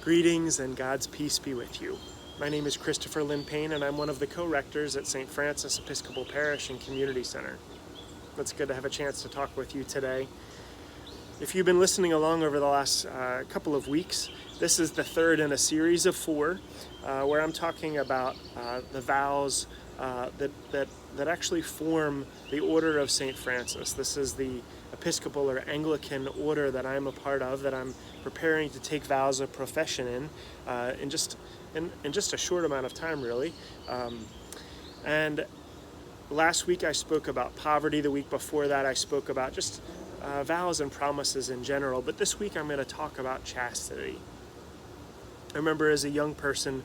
Greetings and God's peace be with you. My name is Kristofer Lindh-Payne and I'm one of the co-rectors at St. Francis Episcopal Parish and Community Center. It's good to have a chance to talk with you today. If you've been listening along over the last couple of weeks, this is the third in a series of 4 where I'm talking about the vows that actually form the Order of St. Francis. This is the Episcopal or Anglican order that I'm a part of, that I'm preparing to take vows of profession in just a short amount of time, really. And last week I spoke about poverty. The week before that I spoke about just vows and promises in general. But this week I'm going to talk about chastity. I remember as a young person,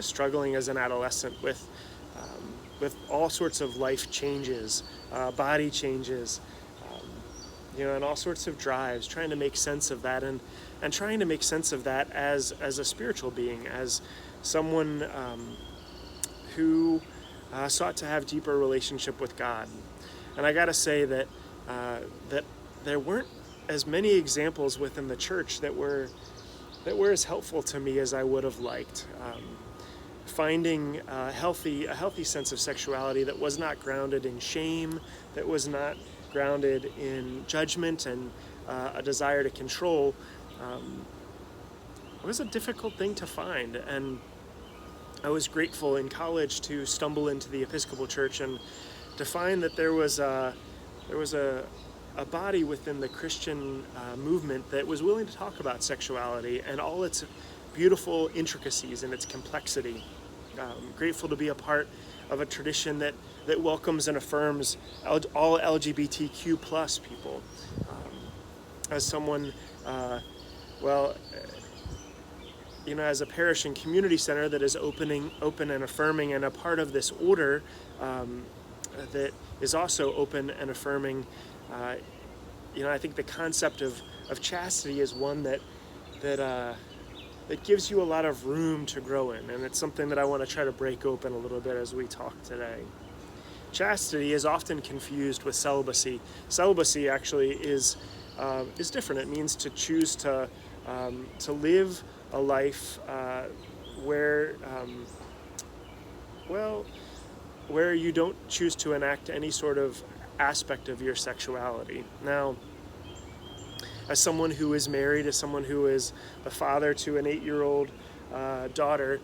struggling as an adolescent with all sorts of life changes, body changes, and all sorts of drives, trying to make sense of that, and trying to make sense of that as a spiritual being, as someone who sought to have deeper relationship with God. And I gotta say that there weren't as many examples within the church that were as helpful to me as I would have liked. Finding a healthy sense of sexuality that was not grounded in shame, that was not grounded in judgment and a desire to control, it was a difficult thing to find. And I was grateful in college to stumble into the Episcopal Church and to find that there was a body within the Christian movement that was willing to talk about sexuality and all its beautiful intricacies and its complexity. Grateful to be a part of a tradition that welcomes and affirms all LGBTQ plus people. As someone, as a parish and community center that is open and affirming and a part of this order that is also open and affirming, I think the concept of chastity is one that gives you a lot of room to grow in, and it's something that I want to try to break open a little bit as we talk today. Chastity is often confused with celibacy. Celibacy actually is different. It means to choose to live a life where you don't choose to enact any sort of aspect of your sexuality. Now, as someone who is married, as someone who is the father to an 8-year-old daughter,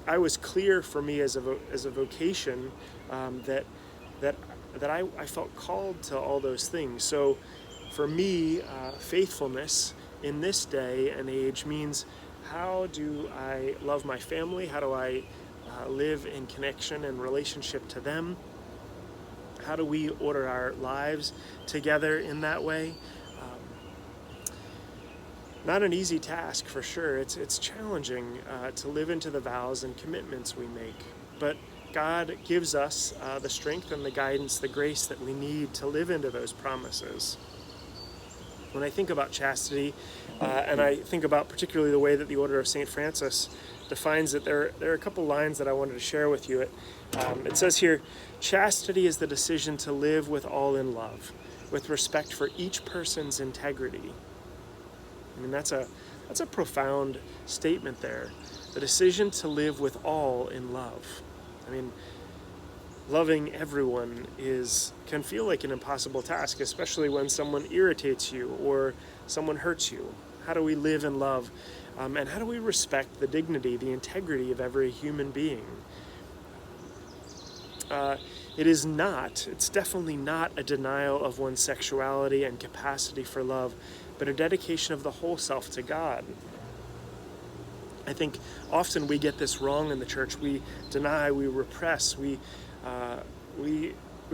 I was clear for me as a vocation that I felt called to all those things. So for me, faithfulness in this day and age means, how do I love my family? How do I live in connection and relationship to them? How do we order our lives together in that way? Not an easy task, for sure. It's challenging to live into the vows and commitments we make. But God gives us the strength and the guidance, the grace that we need to live into those promises. When I think about chastity, and I think about particularly the way that the Order of St. Francis defines it, there are a couple lines that I wanted to share with you. It says here, chastity is the decision to live with all in love, with respect for each person's integrity. I mean, that's a profound statement there. The decision to live with all in love. I mean, loving everyone can feel like an impossible task, especially when someone irritates you or someone hurts you. How do we live in love? And how do we respect the dignity, the integrity of every human being? It's definitely not a denial of one's sexuality and capacity for love, but a dedication of the whole self to God. I think often we get this wrong in the church. We deny, we repress, we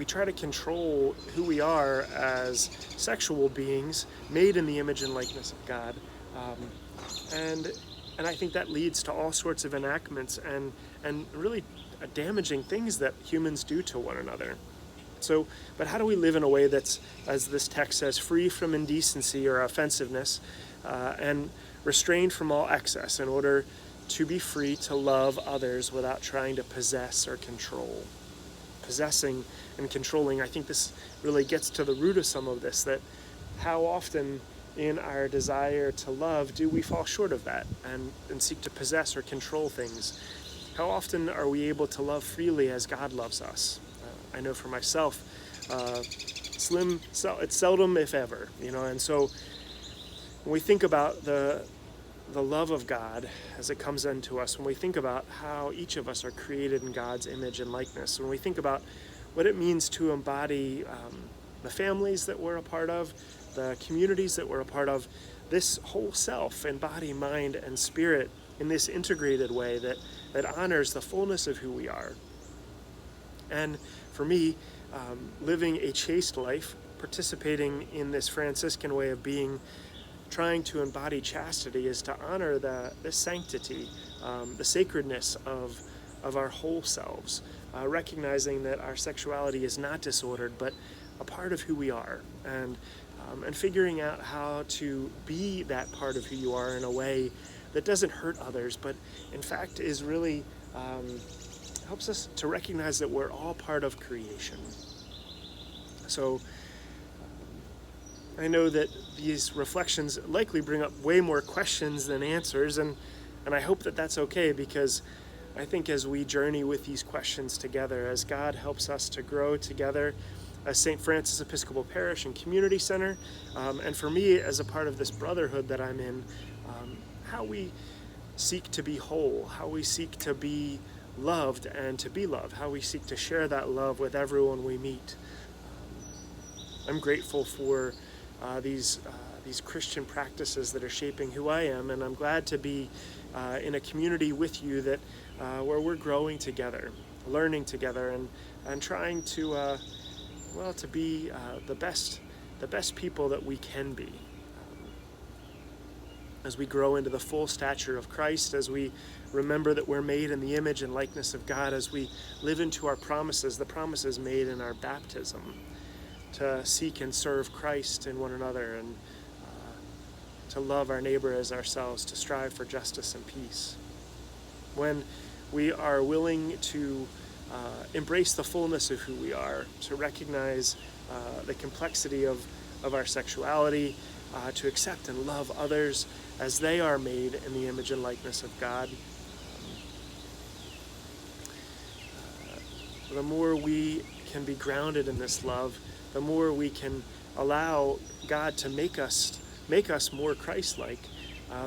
try to control who we are as sexual beings made in the image and likeness of God. And I think that leads to all sorts of enactments and really damaging things that humans do to one another. But how do we live in a way that's, as this text says, free from indecency or offensiveness, and restrained from all excess, in order to be free to love others without trying to possess or control? Possessing and controlling, I think this really gets to the root of some of this, that how often in our desire to love do we fall short of that and seek to possess or control things? How often are we able to love freely as God loves us? I know for myself, it's seldom, if ever, and so when we think about the love of God as it comes into us, when we think about how each of us are created in God's image and likeness, when we think about what it means to embody the families that we're a part of, the communities that we're a part of, this whole self in body, mind, and spirit in this integrated way that honors the fullness of who we are. And for me, living a chaste life, participating in this Franciscan way of being, trying to embody chastity, is to honor the sanctity, the sacredness of our whole selves, recognizing that our sexuality is not disordered, but a part of who we are, and figuring out how to be that part of who you are in a way that doesn't hurt others, but in fact is really helps us to recognize that we're all part of creation. So I know that these reflections likely bring up way more questions than answers, and I hope that that's okay, because I think as we journey with these questions together, as God helps us to grow together as St. Francis Episcopal Parish and Community Center, and for me as a part of this brotherhood that I'm in, how we seek to be whole, how we seek to be loved and to be loved, how we seek to share that love with everyone we meet. I'm grateful for these Christian practices that are shaping who I am, and I'm glad to be in a community with you that where we're growing together, learning together, and trying to to be the best people that we can be. As we grow into the full stature of Christ, as we remember that we're made in the image and likeness of God, as we live into our promises, the promises made in our baptism, to seek and serve Christ in one another, and to love our neighbor as ourselves, to strive for justice and peace. When we are willing to embrace the fullness of who we are, to recognize the complexity of our sexuality, to accept and love others as they are made in the image and likeness of God. The more we can be grounded in this love, the more we can allow God to make us more Christ-like,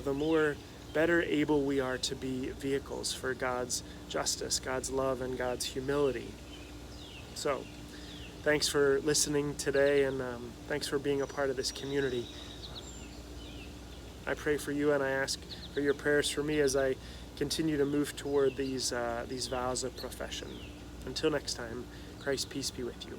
the more better able we are to be vehicles for God's justice, God's love, and God's humility. So, thanks for listening today, and thanks for being a part of this community. I pray for you, and I ask for your prayers for me as I continue to move toward these vows of profession. Until next time, Christ's peace be with you.